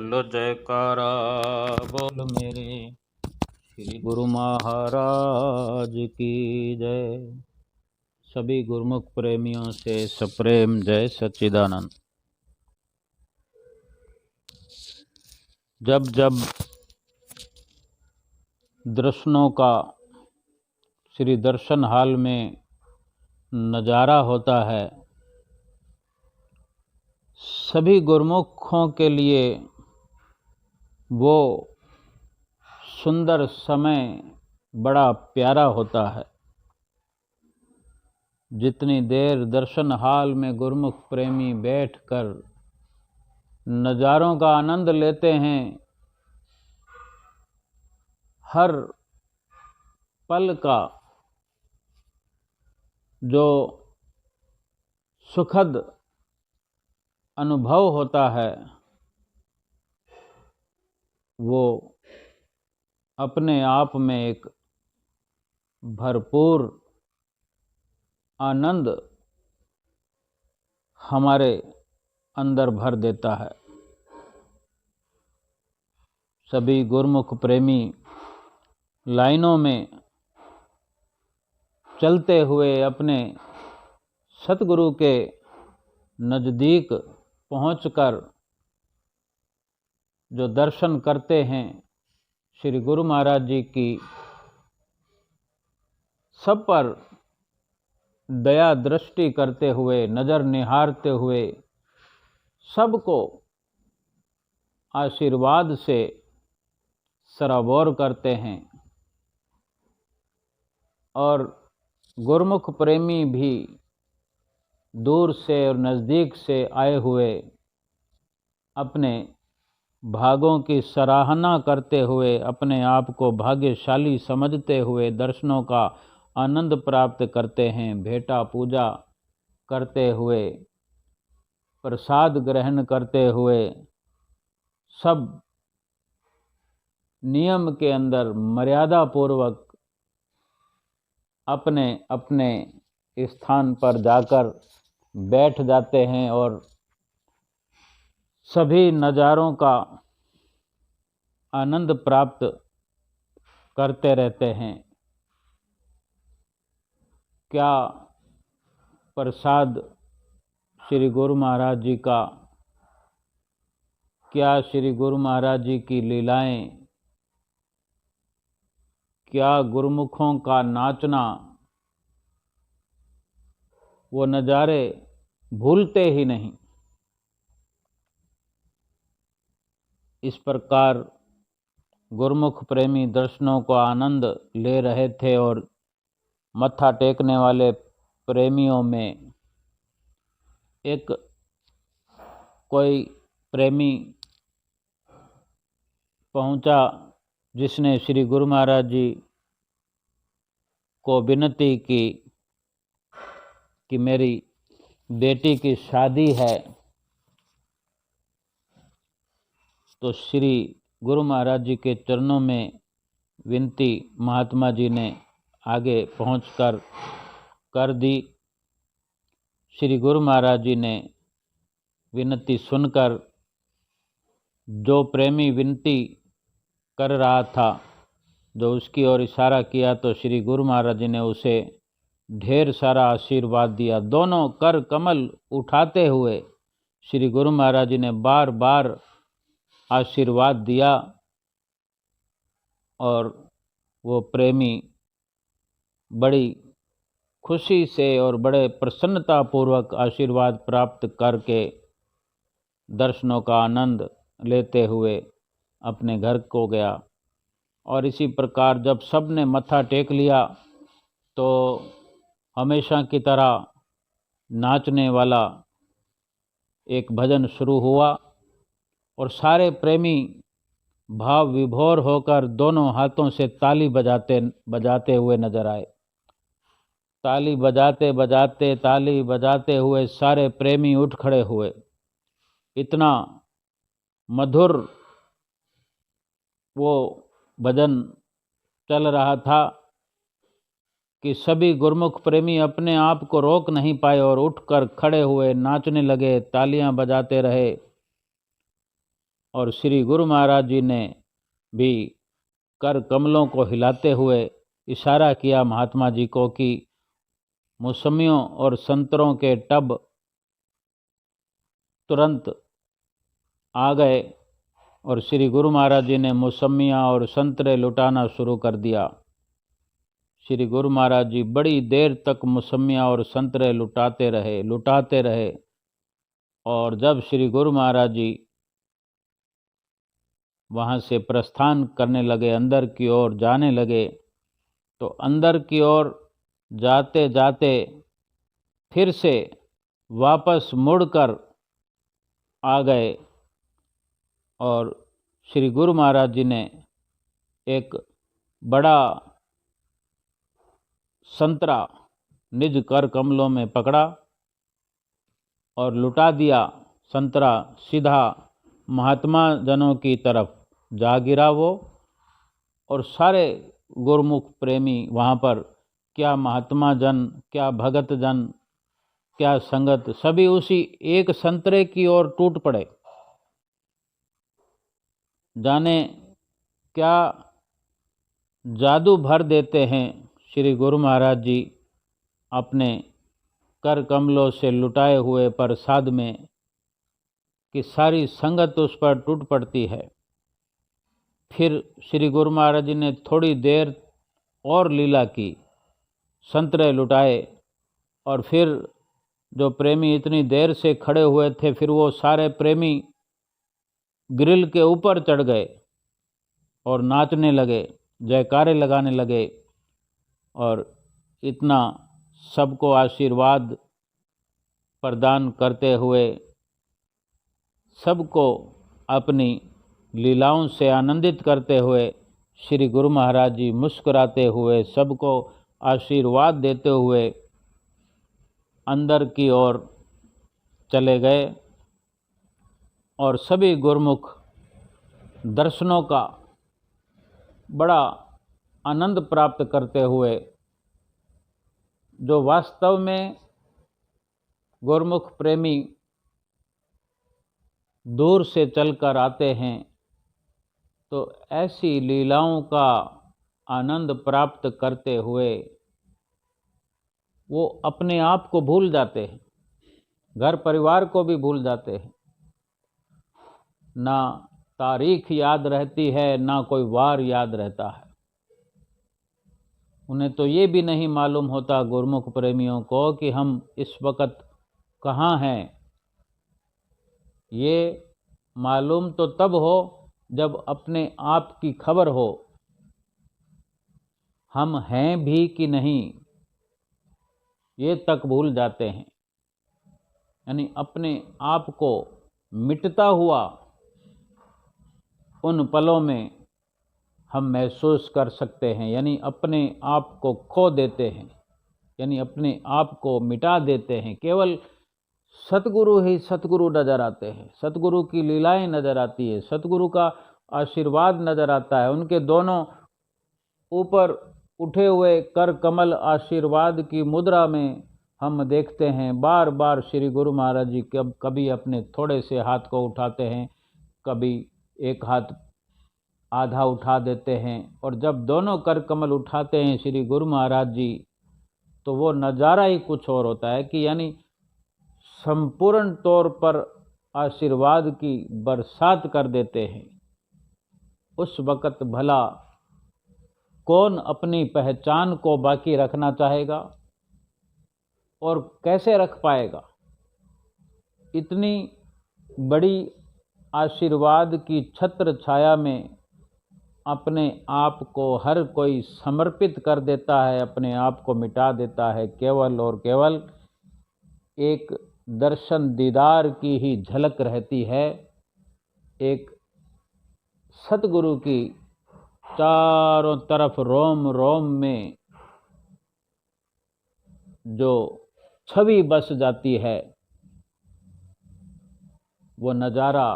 बोलो जयकारा बोल मेरे श्री गुरु महाराज की जय। सभी गुरुमुख प्रेमियों से सप्रेम जय सच्चिदानंद। जब जब दर्शनों का श्री दर्शन हाल में नज़ारा होता है, सभी गुरुमुखों के लिए वो सुंदर समय बड़ा प्यारा होता है। जितनी देर दर्शन हाल में गुरुमुख प्रेमी बैठकर नज़ारों का आनंद लेते हैं, हर पल का जो सुखद अनुभव होता है वो अपने आप में एक भरपूर आनंद हमारे अंदर भर देता है। सभी गुरुमुख प्रेमी लाइनों में चलते हुए अपने सतगुरु के नज़दीक पहुंचकर जो दर्शन करते हैं, श्री गुरु महाराज जी की सब पर दया दृष्टि करते हुए, नज़र निहारते हुए सबको आशीर्वाद से सराबोर करते हैं। और गुरुमुख प्रेमी भी दूर से और नज़दीक से आए हुए अपने भागों की सराहना करते हुए, अपने आप को भाग्यशाली समझते हुए दर्शनों का आनंद प्राप्त करते हैं। भेंटा पूजा करते हुए, प्रसाद ग्रहण करते हुए, सब नियम के अंदर मर्यादा पूर्वक अपने अपने स्थान पर जाकर बैठ जाते हैं और सभी नज़ारों का आनंद प्राप्त करते रहते हैं। क्या प्रसाद श्री गुरु महाराज जी का, क्या श्री गुरु महाराज जी की लीलाएं, क्या गुरुमुखों का नाचना, वो नज़ारे भूलते ही नहीं। इस प्रकार गुरुमुख प्रेमी दर्शनों को आनंद ले रहे थे और मत्था टेकने वाले प्रेमियों में एक कोई प्रेमी पहुंचा जिसने श्री गुरु महाराज जी को विनती की कि मेरी बेटी की शादी है। तो श्री गुरु महाराज जी के चरणों में विनती महात्मा जी ने आगे पहुंचकर कर दी। श्री गुरु महाराज जी ने विनती सुनकर, जो प्रेमी विनती कर रहा था, जो उसकी ओर इशारा किया, तो श्री गुरु महाराज जी ने उसे ढेर सारा आशीर्वाद दिया। दोनों कर कमल उठाते हुए श्री गुरु महाराज जी ने बार बार आशीर्वाद दिया और वो प्रेमी बड़ी खुशी से और बड़े प्रसन्नता पूर्वक आशीर्वाद प्राप्त करके दर्शनों का आनंद लेते हुए अपने घर को गया। और इसी प्रकार जब सब ने मत्था टेक लिया तो हमेशा की तरह नाचने वाला एक भजन शुरू हुआ और सारे प्रेमी भाव विभोर होकर दोनों हाथों से ताली बजाते हुए नजर आए। ताली बजाते हुए सारे प्रेमी उठ खड़े हुए। इतना मधुर वो भजन चल रहा था कि सभी गुरुमुख प्रेमी अपने आप को रोक नहीं पाए और उठकर खड़े हुए नाचने लगे, तालियां बजाते रहे। और श्री गुरु महाराज जी ने भी कर कमलों को हिलाते हुए इशारा किया महात्मा जी को कि मौसमियों और संतरों के टब तुरंत आ गए और श्री गुरु महाराज जी ने मौसमियाँ और संतरे लुटाना शुरू कर दिया। श्री गुरु महाराज जी बड़ी देर तक मौसमियाँ और संतरे लुटाते रहे और जब श्री गुरु महाराज जी वहाँ से प्रस्थान करने लगे, अंदर की ओर जाने लगे, तो अंदर की ओर जाते जाते फिर से वापस मुड़कर आ गए और श्री गुरु महाराज जी ने एक बड़ा संतरा निज कर कमलों में पकड़ा और लुटा दिया। संतरा सीधा महात्मा जनों की तरफ जा गिरा वो, और सारे गुरुमुख प्रेमी वहाँ पर, क्या महात्मा जन, क्या भगत जन, क्या संगत, सभी उसी एक संतरे की ओर टूट पड़े। जाने क्या जादू भर देते हैं श्री गुरु महाराज जी अपने कर कमलों से लुटाए हुए प्रसाद में कि सारी संगत उस पर टूट पड़ती है। फिर श्री गुरु महाराज जी ने थोड़ी देर और लीला की, संतरे लुटाए, और फिर जो प्रेमी इतनी देर से खड़े हुए थे, फिर वो सारे प्रेमी ग्रिल के ऊपर चढ़ गए और नाचने लगे, जयकारे लगाने लगे और इतना सबको आशीर्वाद प्रदान करते हुए, सबको अपनी लीलाओं से आनंदित करते हुए श्री गुरु महाराज जी मुस्कुराते हुए सबको आशीर्वाद देते हुए अंदर की ओर चले गए और सभी गुरुमुख दर्शनों का बड़ा आनंद प्राप्त करते हुए, जो वास्तव में गुरुमुख प्रेमी दूर से चलकर आते हैं तो ऐसी लीलाओं का आनंद प्राप्त करते हुए वो अपने आप को भूल जाते हैं, घर परिवार को भी भूल जाते हैं। ना तारीख याद रहती है, ना कोई वार याद रहता है। उन्हें तो ये भी नहीं मालूम होता गुरुमुख प्रेमियों को कि हम इस वक्त कहाँ हैं। ये मालूम तो तब हो जब अपने आप की खबर हो, हम हैं भी कि नहीं, ये तक भूल जाते हैं। यानी अपने आप को मिटता हुआ उन पलों में हम महसूस कर सकते हैं, यानी अपने आप को खो देते हैं, यानी अपने आप को मिटा देते हैं। केवल सतगुरु ही सतगुरु नजर आते हैं, सतगुरु की लीलाएं नजर आती है, सतगुरु का आशीर्वाद नजर आता है। उनके दोनों ऊपर उठे हुए कर कमल आशीर्वाद की मुद्रा में हम देखते हैं बार बार श्री गुरु महाराज जी कभी अपने थोड़े से हाथ को उठाते हैं, कभी एक हाथ आधा उठा देते हैं, और जब दोनों कर कमल उठाते हैं श्री गुरु महाराज जी तो वो नज़ारा ही कुछ और होता है कि यानी संपूर्ण तौर पर आशीर्वाद की बरसात कर देते हैं। उस वक़्त भला कौन अपनी पहचान को बाकी रखना चाहेगा और कैसे रख पाएगा। इतनी बड़ी आशीर्वाद की छत्र छाया में अपने आप को हर कोई समर्पित कर देता है, अपने आप को मिटा देता है। केवल और केवल एक दर्शन दीदार की ही झलक रहती है, एक सतगुरु की चारों तरफ रोम रोम में जो छवि बस जाती है, वो नज़ारा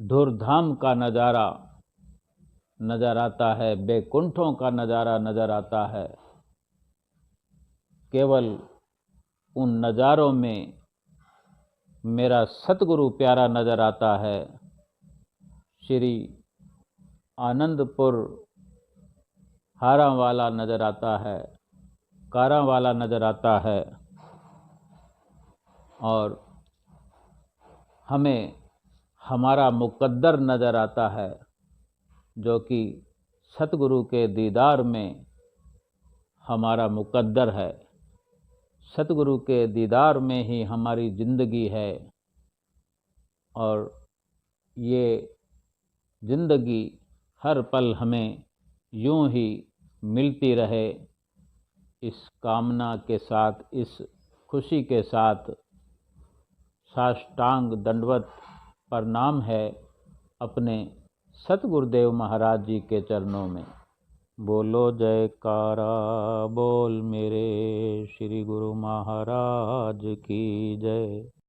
धूमधाम का नज़ारा नज़र आता है, बैकुंठों का नज़ारा नज़र आता है। केवल उन नज़ारों में मेरा सतगुरु प्यारा नज़र आता है। श्री आनंदपुर हारा वाला नज़र आता है, कारा वाला नज़र आता है। और हमें हमारा मुकद्दर नज़र आता है, जो कि सतगुरु के दीदार में हमारा मुकद्दर है। सतगुरु के दीदार में ही हमारी ज़िंदगी है, और ये ज़िंदगी हर पल हमें यूं ही मिलती रहे, इस कामना के साथ, इस खुशी के साथ साष्टांग दंडवत प्रणाम है अपने सतगुरुदेव महाराज जी के चरणों में। बोलो जयकारा बोल मेरे श्री गुरु महाराज की जय।